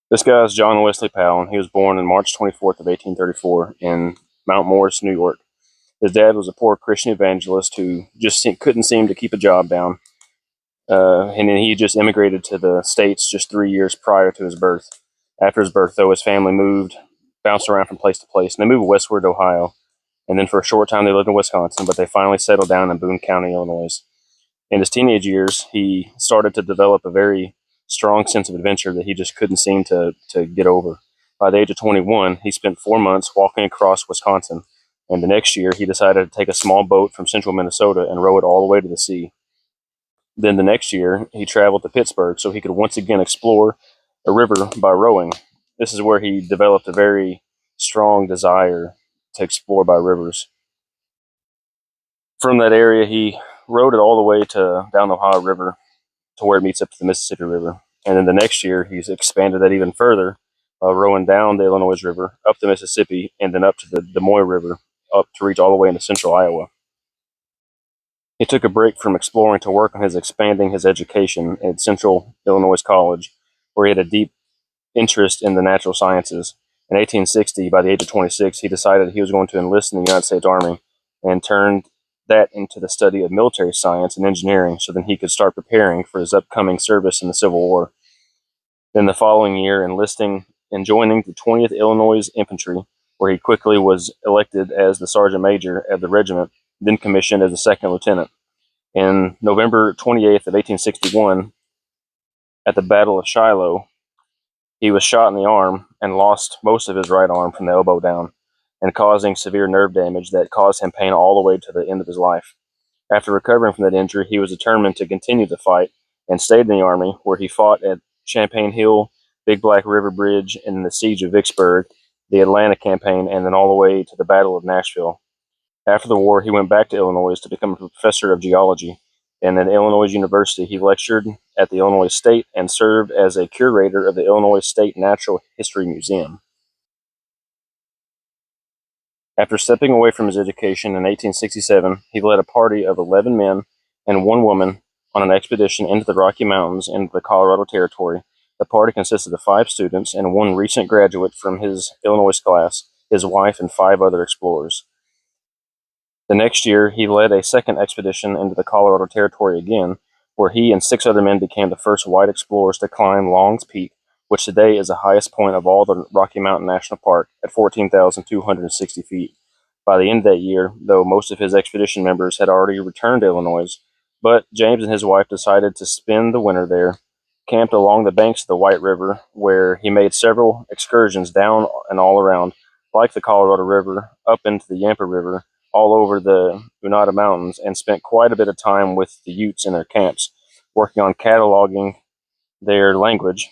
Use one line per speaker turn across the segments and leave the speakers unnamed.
This guy is John Wesley Powell, and he was born on March 24th of 1834 in Mount Morris, New York. His dad was a poor Christian evangelist who just couldn't seem to keep a job down. And then he just immigrated to the States just 3 years prior to his birth. After his birth, though, his family bounced around from place to place, and they moved westward to Ohio. And then for a short time, they lived in Wisconsin, but they finally settled down in Boone County, Illinois. In his teenage years, he started to develop a very strong sense of adventure that he just couldn't seem to get over. By the age of 21, he spent 4 months walking across Wisconsin, and the next year he decided to take a small boat from central Minnesota and row it all the way to the sea. Then the next year, he traveled to Pittsburgh so he could once again explore a river by rowing. This is where he developed a very strong desire to explore by rivers. From that area, he rowed it all the way to down the Ohio River to where it meets up to the Mississippi River. And then the next year, he's expanded that even further, rowing down the Illinois River, up the Mississippi, and then up to the Des Moines River, up to reach all the way into central Iowa. He took a break from exploring to work on expanding his education at Central Illinois College, where he had a deep interest in the natural sciences. In 1860, by the age of 26, he decided he was going to enlist in the United States Army and turned that into the study of military science and engineering so then he could start preparing for his upcoming service in the Civil War. Then the following year, enlisting and joining the 20th Illinois Infantry, where he quickly was elected as the sergeant major of the regiment, then commissioned as a second lieutenant. In November 28th of 1861, at the Battle of Shiloh, he was shot in the arm and lost most of his right arm from the elbow down, and causing severe nerve damage that caused him pain all the way to the end of his life. After recovering from that injury, he was determined to continue the fight and stayed in the Army, where he fought at Champaign Hill, Big Black River Bridge, and the Siege of Vicksburg, the Atlanta Campaign, and then all the way to the Battle of Nashville. After the war, he went back to Illinois to become a professor of geology, and at Illinois University, he lectured at the Illinois State and served as a curator of the Illinois State Natural History Museum. After stepping away from his education in 1867, he led a party of 11 men and one woman on an expedition into the Rocky Mountains into the Colorado Territory. The party consisted of 5 students and one recent graduate from his Illinois class, his wife, and 5 other explorers. The next year, he led a second expedition into the Colorado Territory again, where he and 6 other men became the first white explorers to climb Long's Peak, which today is the highest point of all the Rocky Mountain National Park at 14,260 feet. By the end of that year, though most of his expedition members had already returned to Illinois, but James and his wife decided to spend the winter there, camped along the banks of the White River, where he made several excursions down and all around, like the Colorado River, up into the Yampa River, all over the Unada Mountains, and spent quite a bit of time with the Utes in their camps, working on cataloging their language.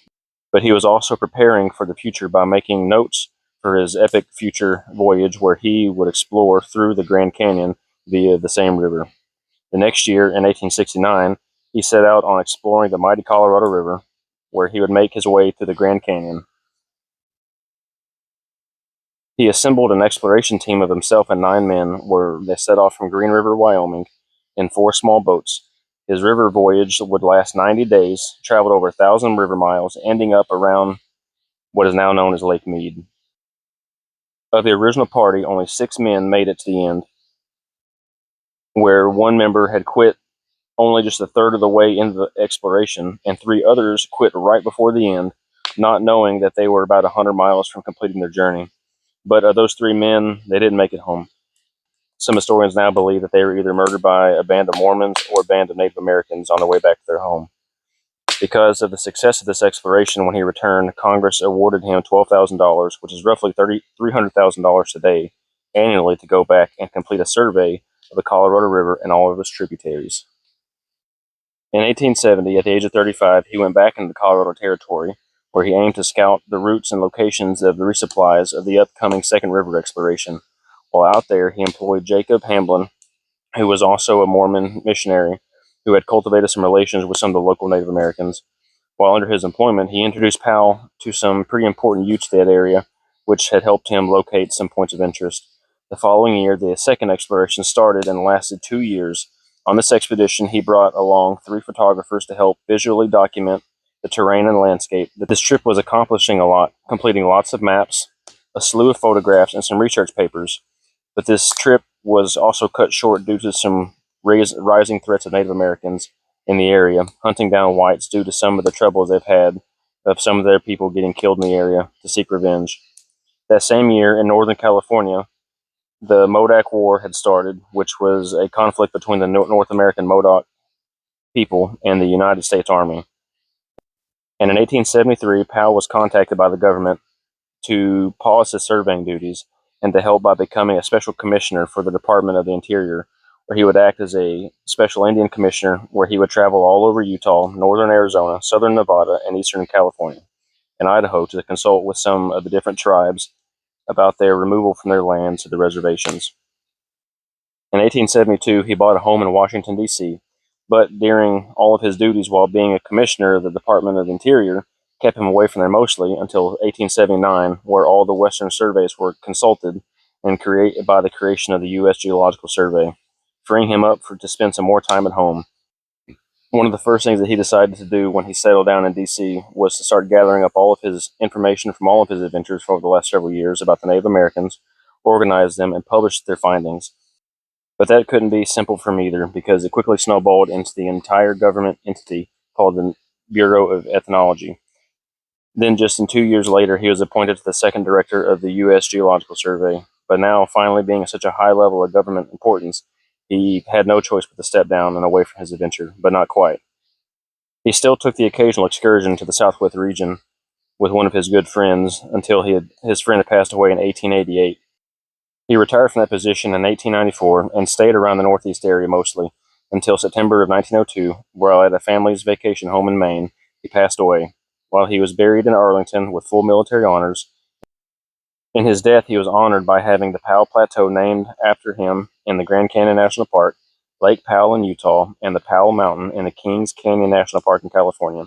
But he was also preparing for the future by making notes for his epic future voyage where he would explore through the Grand Canyon via the same river. The next year, in 1869, he set out on exploring the mighty Colorado River, where he would make his way through the Grand Canyon. He assembled an exploration team of himself and 9 men, where they set off from Green River, Wyoming, in 4 small boats. His river voyage would last 90 days, traveled over 1,000 river miles, ending up around what is now known as Lake Mead. Of the original party, only 6 men made it to the end, where one member had quit only just a third of the way into the exploration, and 3 others quit right before the end, not knowing that they were about 100 miles from completing their journey. But of those 3 men, they didn't make it home. Some historians now believe that they were either murdered by a band of Mormons or a band of Native Americans on their way back to their home. Because of the success of this exploration, when he returned, Congress awarded him $12,000, which is roughly $300,000 today, annually to go back and complete a survey of the Colorado River and all of its tributaries. In 1870, at the age of 35, he went back into the Colorado Territory, where he aimed to scout the routes and locations of the resupplies of the upcoming Second River exploration. While out there, he employed Jacob Hamblin, who was also a Mormon missionary, who had cultivated some relations with some of the local Native Americans. While under his employment, he introduced Powell to some pretty important Utes to that area, which had helped him locate some points of interest. The following year, the second exploration started and lasted 2 years. On this expedition, he brought along 3 photographers to help visually document the terrain and landscape, that this trip was accomplishing a lot, completing lots of maps, a slew of photographs, and some research papers. But this trip was also cut short due to some rising threats of Native Americans in the area, hunting down whites due to some of the troubles they've had of some of their people getting killed in the area to seek revenge. That same year, in Northern California, the Modoc War had started, which was a conflict between the North American Modoc people and the United States Army. And in 1873, Powell was contacted by the government to pause his surveying duties and to help by becoming a special commissioner for the Department of the Interior, where he would act as a special Indian commissioner, where he would travel all over Utah, northern Arizona, southern Nevada, and eastern California, and Idaho to consult with some of the different tribes about their removal from their lands to the reservations. In 1872, he bought a home in Washington, D.C., but during all of his duties while being a commissioner of the Department of the Interior, kept him away from there mostly until 1879, where all the Western surveys were consulted and created by the creation of the U.S. Geological Survey, freeing him up to spend some more time at home. One of the first things that he decided to do when he settled down in D.C. was to start gathering up all of his information from all of his adventures for the last several years about the Native Americans, organize them, and publish their findings. But that couldn't be simple for him either, because it quickly snowballed into the entire government entity called the Bureau of Ethnology. Then, just 2 years later, he was appointed to the second director of the U.S. Geological Survey. But now, finally being at such a high level of government importance, he had no choice but to step down and away from his adventure, but not quite. He still took the occasional excursion to the Southwest region with one of his good friends until his friend had passed away in 1888. He retired from that position in 1894 and stayed around the Northeast area mostly until September of 1902, while at a family's vacation home in Maine, he passed away. While he was buried in Arlington with full military honors, in his death he was honored by having the Powell Plateau named after him in the Grand Canyon National Park, Lake Powell in Utah, and the Powell Mountain in the Kings Canyon National Park in California.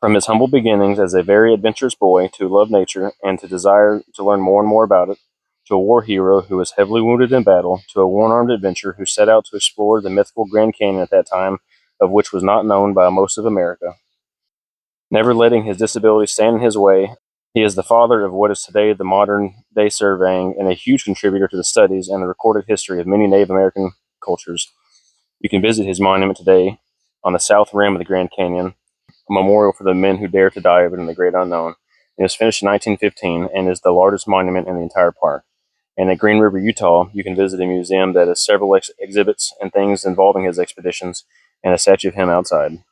From his humble beginnings as a very adventurous boy to love nature and to desire to learn more and more about it, to a war hero who was heavily wounded in battle, to a one-armed adventurer who set out to explore the mythical Grand Canyon at that time, of which was not known by most of America. Never letting his disability stand in his way, he is the father of what is today the modern-day surveying and a huge contributor to the studies and the recorded history of many Native American cultures. You can visit his monument today on the south rim of the Grand Canyon, a memorial for the men who dared to die of it in the great unknown. It was finished in 1915 and is the largest monument in the entire park. And at Green River, Utah, you can visit a museum that has several exhibits and things involving his expeditions and a statue of him outside.